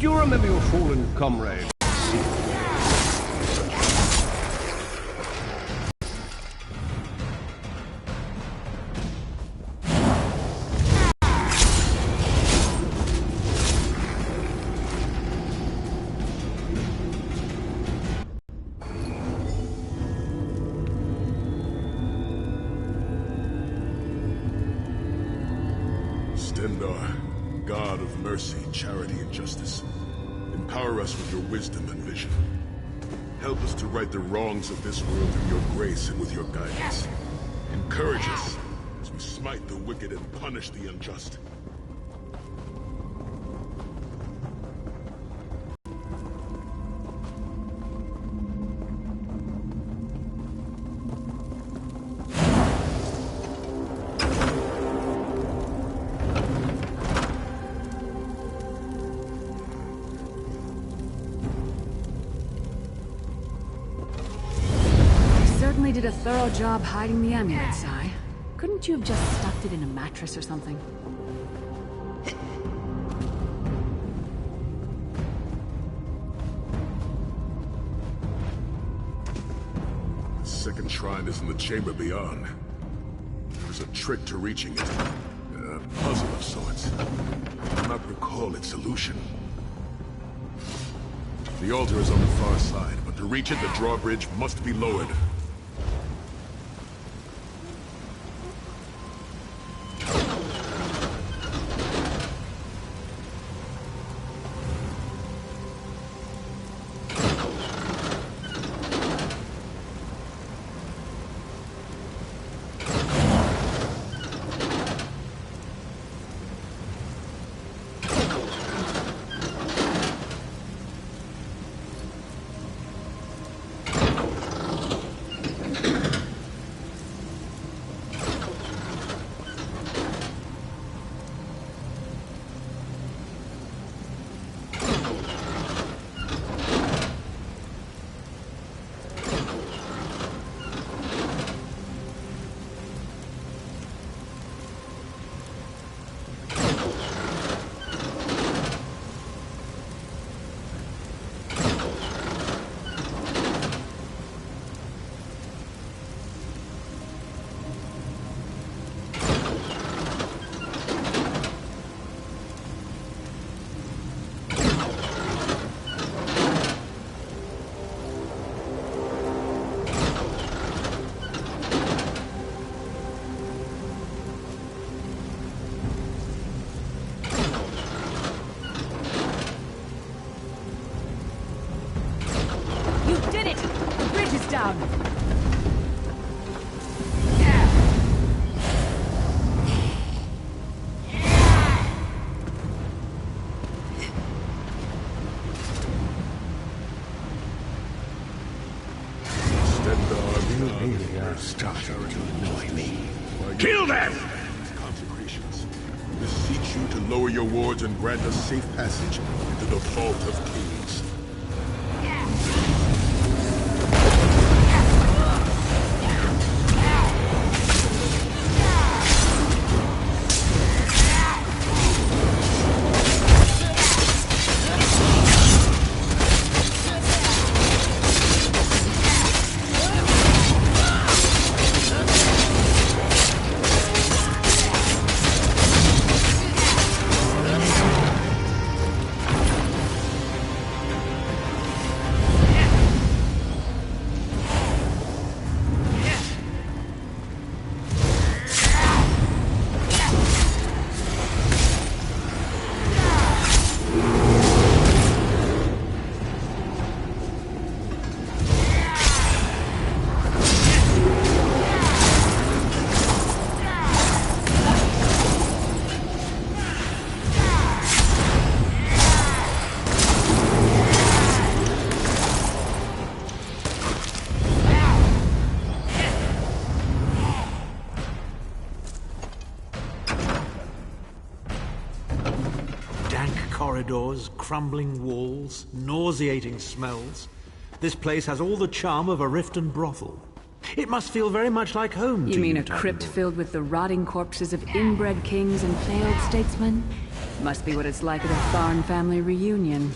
Do you remember your fallen comrade? XxDARK, God of mercy, charity, and justice. Empower us with your wisdom and vision. Help us to right the wrongs of this world through your grace and with your guidance. Encourage us as we smite the wicked and punish the unjust. Did a thorough job hiding the amulet, Sai. Couldn't you have just stuffed it in a mattress or something? The second shrine is in the chamber beyond. There's a trick to reaching it. A puzzle of sorts. I do not recall its solution. The altar is on the far side, but to reach it, the drawbridge must be lowered. Down. You really are starting to annoy me. Kill them! Consecrations. Beseech you to lower your wards and grant us safe passage into the vault of kings. Corridors, crumbling walls, nauseating smells. This place has all the charm of a Riften brothel. It must feel very much like home to you. You mean a crypt filled with the rotting corpses of inbred kings and failed statesmen? Must be what it's like at a Tharn family reunion.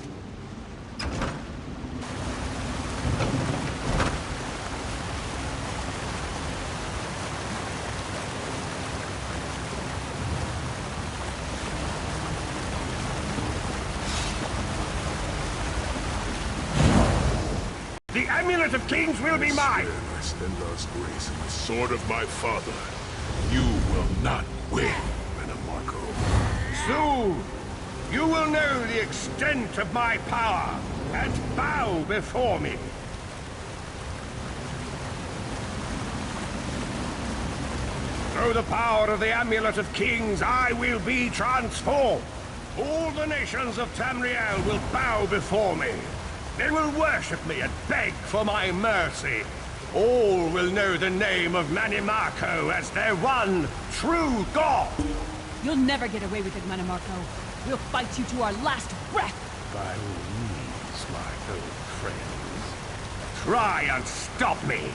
The Amulet of Kings will be mine! By XxDARK's grace and the sword of my father, you will not win, Marco. Soon, you will know the extent of my power and bow before me. Through the power of the Amulet of Kings, I will be transformed. All the nations of Tamriel will bow before me. They will worship me and beg for my mercy. All will know the name of Marco as their one true god. You'll never get away with it, Marco. We'll fight you to our last breath. By all means, my old friends. Try and stop me.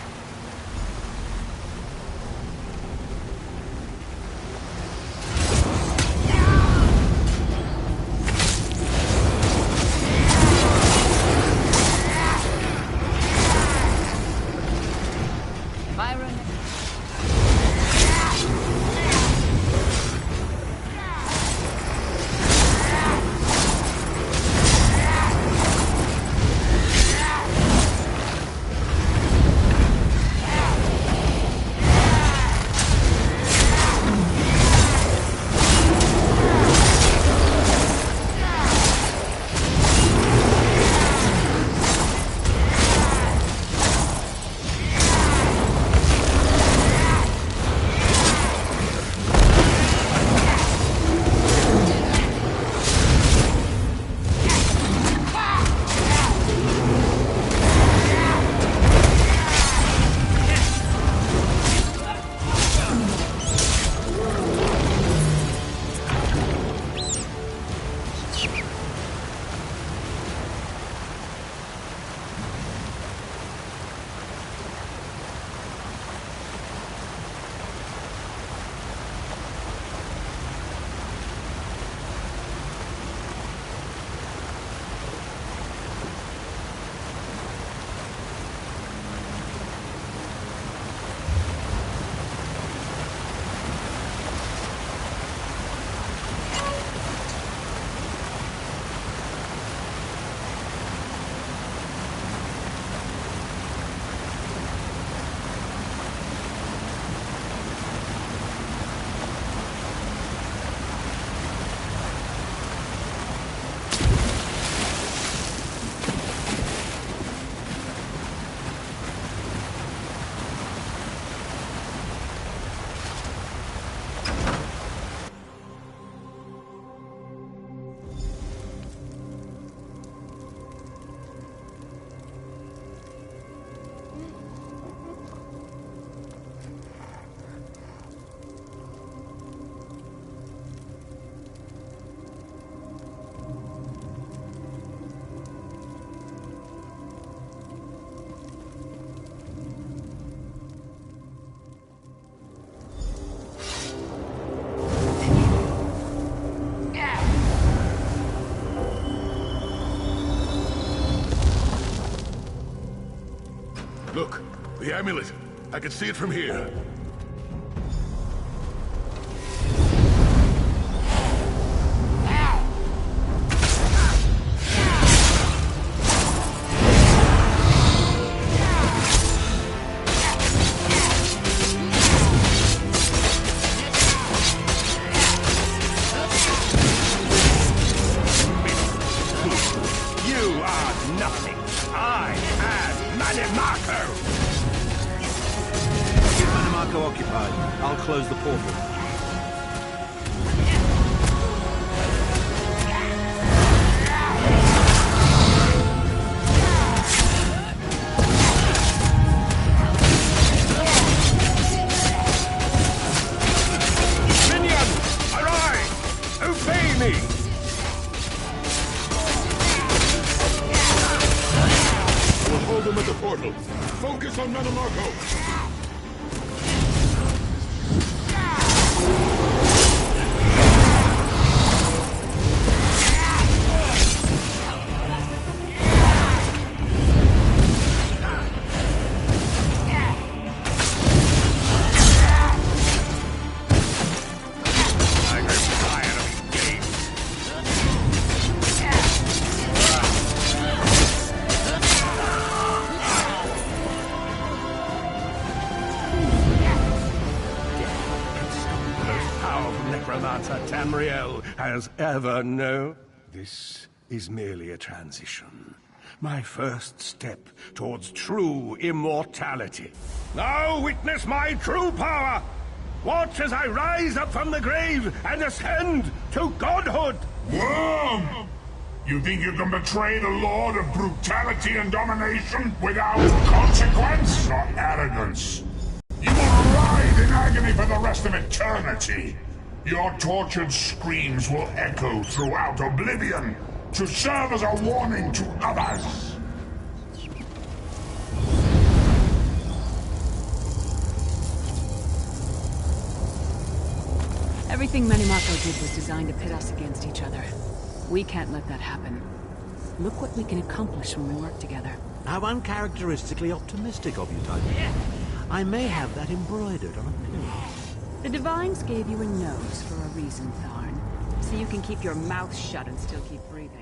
Look, the amulet. I can see it from here. You are nothing. I am Marco. Keep Marco occupied. I'll close the portal. Minions, arise! Obey me! We'll hold them at the portal. Focus on Marco. necromancer Tamriel has ever known. This is merely a transition. My first step towards true immortality. Now witness my true power! Watch as I rise up from the grave and ascend to godhood! Worm! You think you can betray the Lord of Brutality and Domination without consequence? Not arrogance. You will writhe in agony for the rest of eternity. Your tortured screams will echo throughout oblivion to serve as a warning to others. Everything Manimako did was designed to pit us against each other. We can't let that happen. Look what we can accomplish when we work together. How uncharacteristically optimistic of you, Titan. I may have that embroidered on a pillow. The Divines gave you a nose for a reason, Tharn. So you can keep your mouth shut and still keep breathing.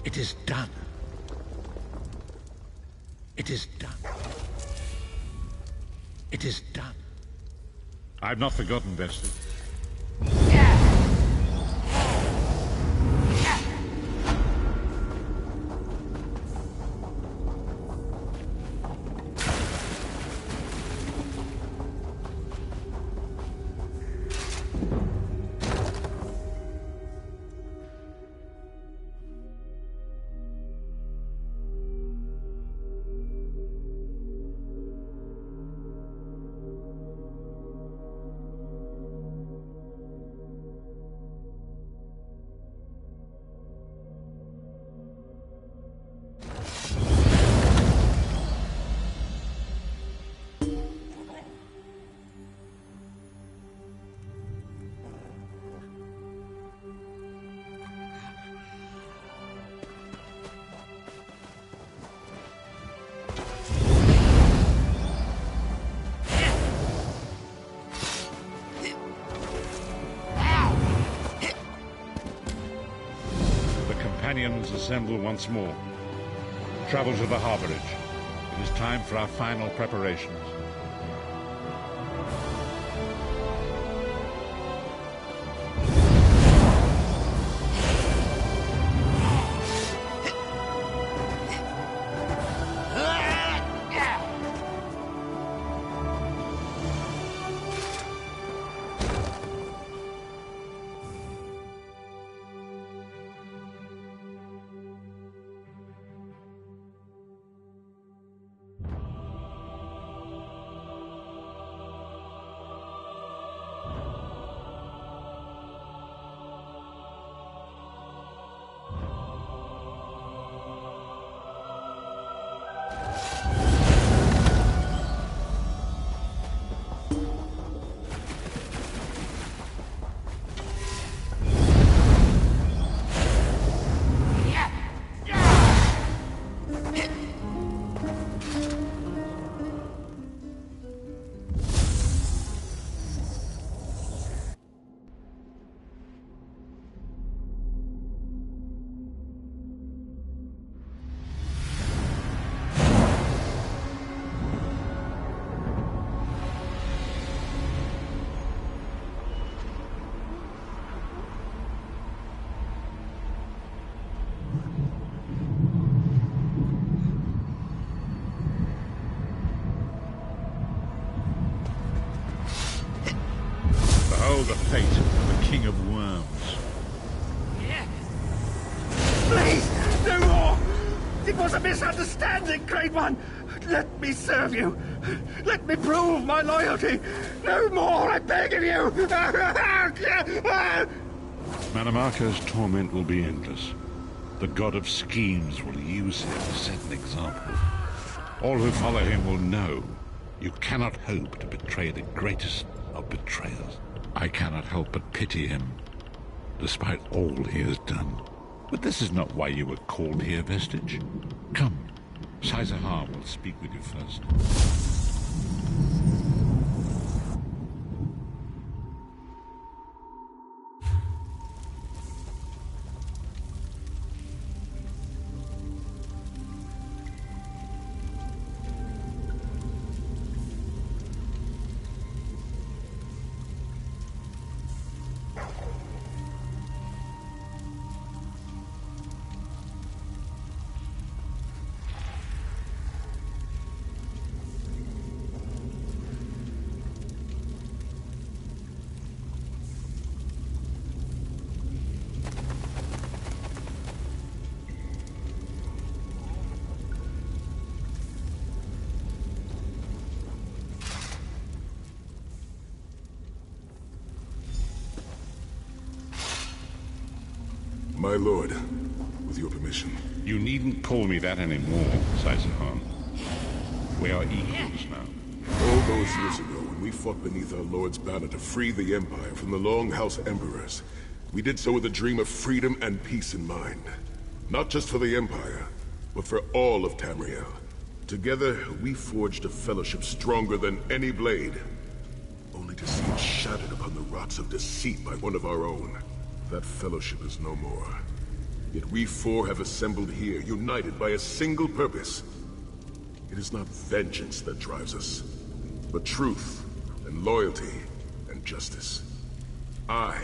It is done. It is done. It is done. I've not forgotten, Vesta. Companions assemble once more. Travel to the harborage. It is time for our final preparations. The fate of the King of Worms. Please, no more! It was a misunderstanding, Great One! Let me serve you! Let me prove my loyalty! No more, I beg of you! Manimarco's torment will be endless. The god of schemes will use him to set an example. All who follow him will know you cannot hope to betray the greatest of betrayers. I cannot help but pity him, despite all he has done. But this is not why you were called here, Vestige. Come, Sahar will speak with you first. My lord, with your permission. You needn't call me that anymore, Sahar. We are equals now. All those years ago, when we fought beneath our lord's banner to free the Empire from the Longhouse Emperors, we did so with a dream of freedom and peace in mind. Not just for the Empire, but for all of Tamriel. Together, we forged a fellowship stronger than any blade, only to see it shattered upon the rocks of deceit by one of our own. That fellowship is no more. Yet we four have assembled here, united by a single purpose. It is not vengeance that drives us, but truth, and loyalty, and justice. I,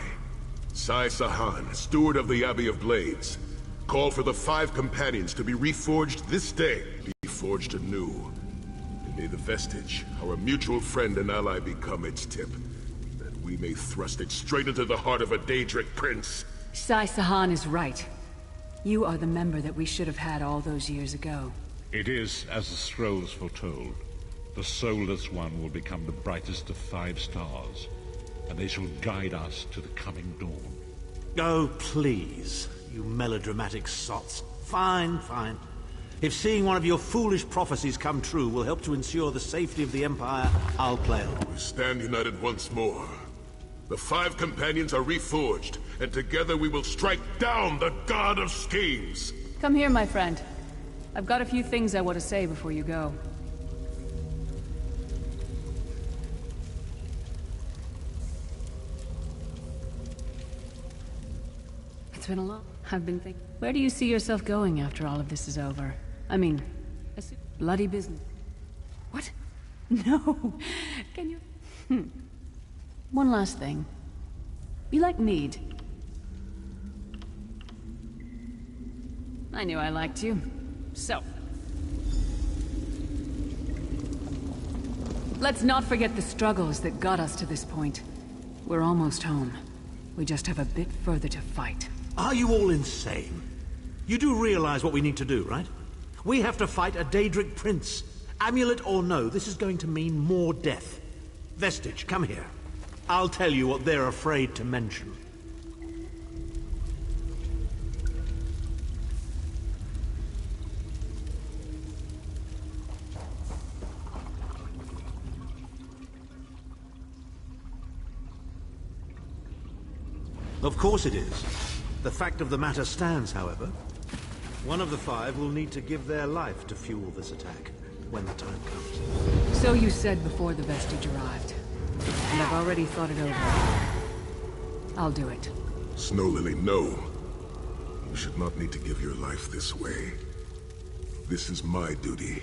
Sahar, steward of the Abbey of Blades, call for the 5 companions to be reforged this day, be forged anew. And may the Vestige, our mutual friend and ally, become its tip. We may thrust it straight into the heart of a Daedric prince. Sahar is right. You are the member that we should have had all those years ago. It is as the scrolls foretold. The soulless one will become the brightest of 5 stars, and they shall guide us to the coming dawn. Oh, please, you melodramatic sots. Fine, fine. If seeing one of your foolish prophecies come true will help to ensure the safety of the Empire, I'll play on. We stand united once more. The 5 companions are reforged, and together we will strike down the god of schemes! Come here, my friend. I've got a few things I want to say before you go. It's been a lot. I've been thinking. Where do you see yourself going after all of this is over? I mean, bloody business. What? No. Can you? One last thing. You like mead? I knew I liked you. So. Let's not forget the struggles that got us to this point. We're almost home. We just have a bit further to fight. Are you all insane? You do realize what we need to do, right? We have to fight a Daedric prince. Amulet or no, this is going to mean more death. Vestige, come here. I'll tell you what they're afraid to mention. Of course it is. The fact of the matter stands, however. One of the 5 will need to give their life to fuel this attack, when the time comes. So you said before the Vestige arrived. And I've already thought it over. I'll do it. Snow Lily, no. You should not need to give your life this way. This is my duty.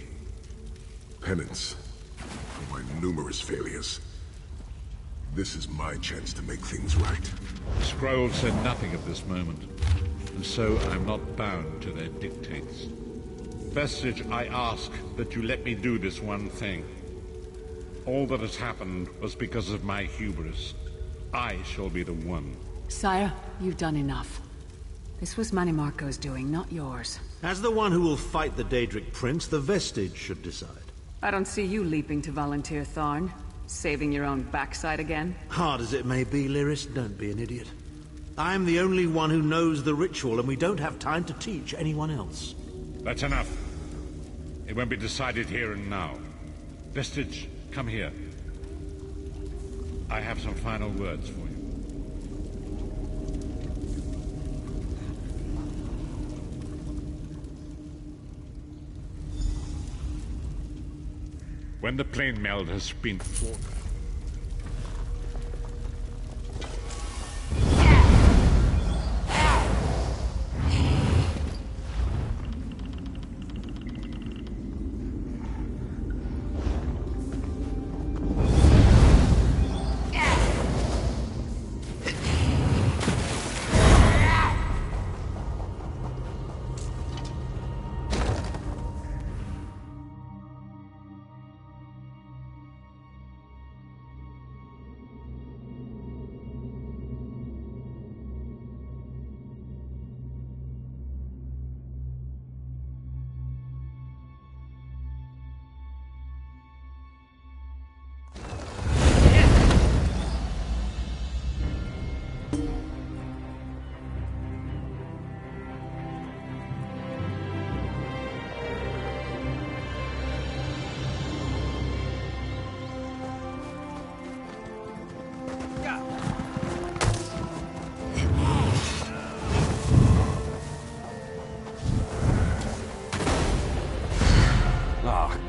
Penance for my numerous failures. This is my chance to make things right. The scrolls said nothing at this moment, and so I'm not bound to their dictates. Vestige, I ask that you let me do this one thing. All that has happened was because of my hubris. I shall be the one. Sire, you've done enough. This was Manimarco's doing, not yours. As the one who will fight the Daedric Prince, the Vestige should decide. I don't see you leaping to volunteer, Tharn. Saving your own backside again? Hard as it may be, Lyris, don't be an idiot. I'm the only one who knows the ritual, and we don't have time to teach anyone else. That's enough. It won't be decided here and now. Vestige, come here. I have some final words for you. When the plane meld has been fought,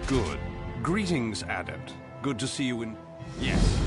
Good. Greetings, Adept. Good to see you in... Yes.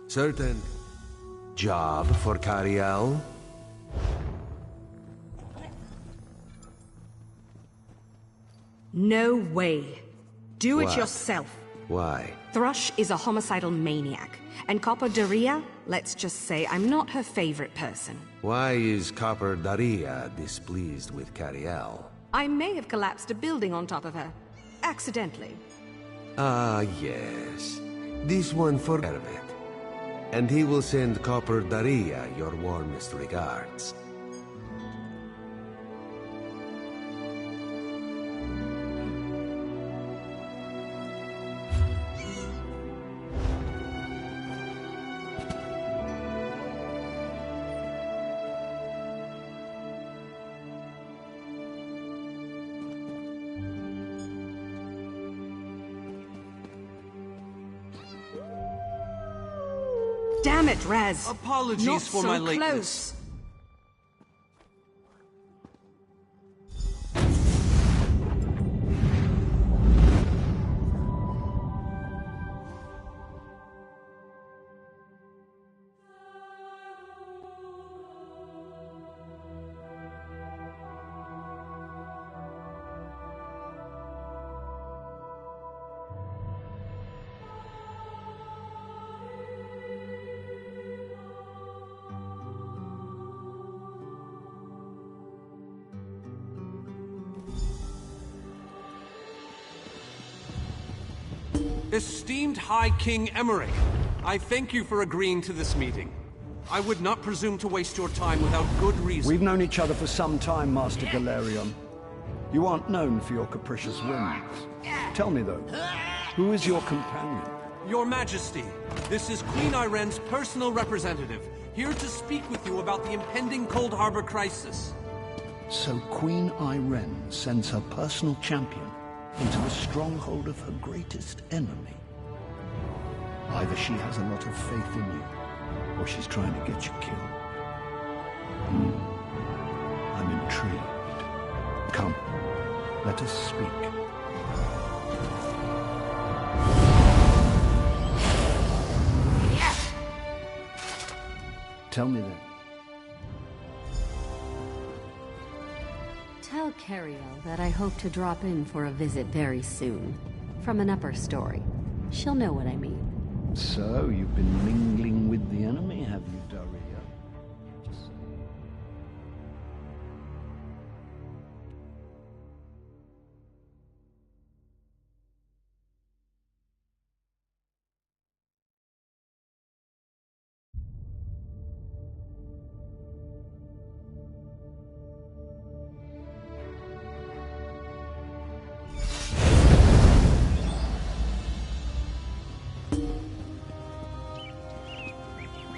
Certain job for Cariel? No way. Do it What? yourself. Why? Thrush is a homicidal maniac, and Copper Daria, let's just say I'm not her favorite person. Why is Copper Daria displeased with Cariel? I may have collapsed a building on top of her. Accidentally. Ah, yes. This one forgot of it. And he will send Copper Daria your warmest regards. Damn it, Raz! Apologies Not for so my lateness. Close. Esteemed High King Emmerich, I thank you for agreeing to this meeting. I would not presume to waste your time without good reason. We've known each other for some time, Master Galerion. You aren't known for your capricious whims. Tell me, though, who is your companion? Your Majesty, this is Queen Irene's personal representative, here to speak with you about the impending Cold Harbor crisis. So Queen Irene sends her personal champion into the stronghold of her greatest enemy. Either she has a lot of faith in you, or she's trying to get you killed. I'm intrigued. Come, let us speak. Tell me then. Tell Cariel that I hope to drop in for a visit very soon. From an upper story. She'll know what I mean. So, you've been mingling with the enemy, have you, Daria?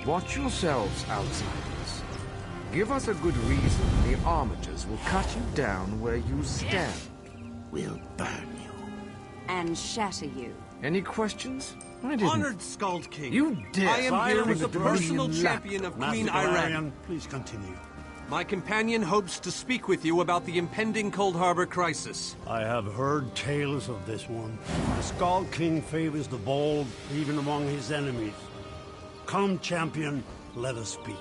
Watch yourselves, outsiders. Give us a good reason, the Armigers will cut you down where you stand. We'll burn you. And shatter you. Any questions? I didn't. Honored Skald King. You did. I am here with the Silence, personal you champion of Queen Master Irene. Galerion, please continue. My companion hopes to speak with you about the impending Cold Harbor crisis. I have heard tales of this one. The Skald King favors the bold, even among his enemies. Come, champion, let us speak.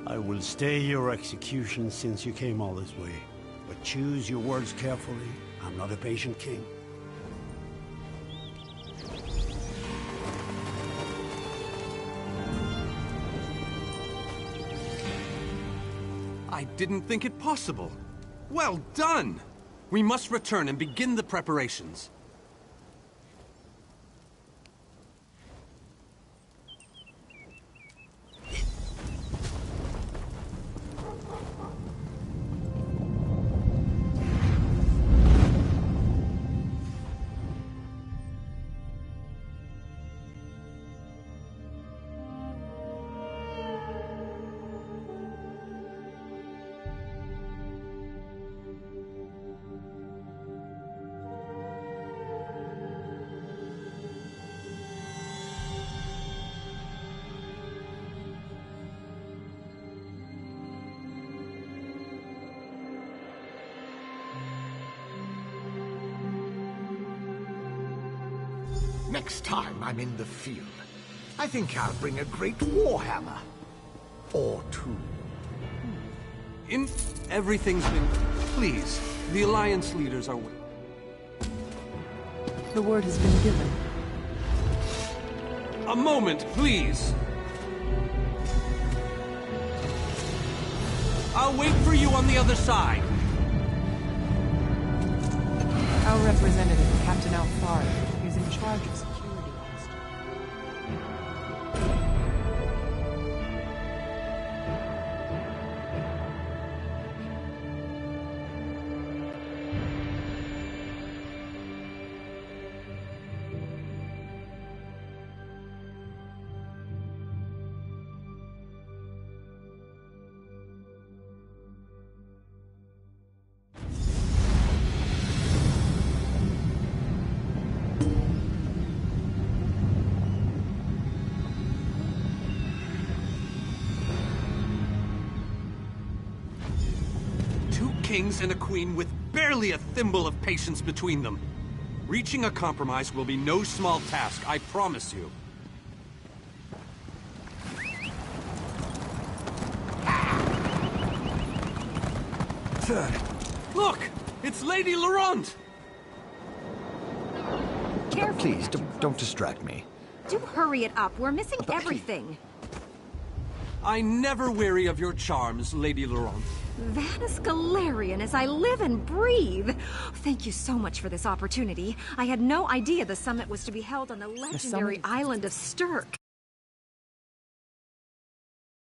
I will stay your execution since you came all this way. But choose your words carefully. I'm not a patient king. I didn't think it possible. Well done! We must return and begin the preparations. next time I'm in the field, I think I'll bring a great warhammer. Or two. Everything's been... Please, the Alliance leaders are... The word has been given. A moment, please! I'll wait for you on the other side. Our representative, Captain Alfari, is in charge of security, Master. Kings and a queen with barely a thimble of patience between them. Reaching a compromise will be no small task, I promise you. Look! It's Lady Laurent! Careful. Please, don't distract me. Do hurry it up. We're missing everything. I never weary of your charms, Lady Laurent. Vanus Galarian as I live and breathe. Thank you so much for this opportunity. I had no idea the summit was to be held on the legendary island of XxDARK.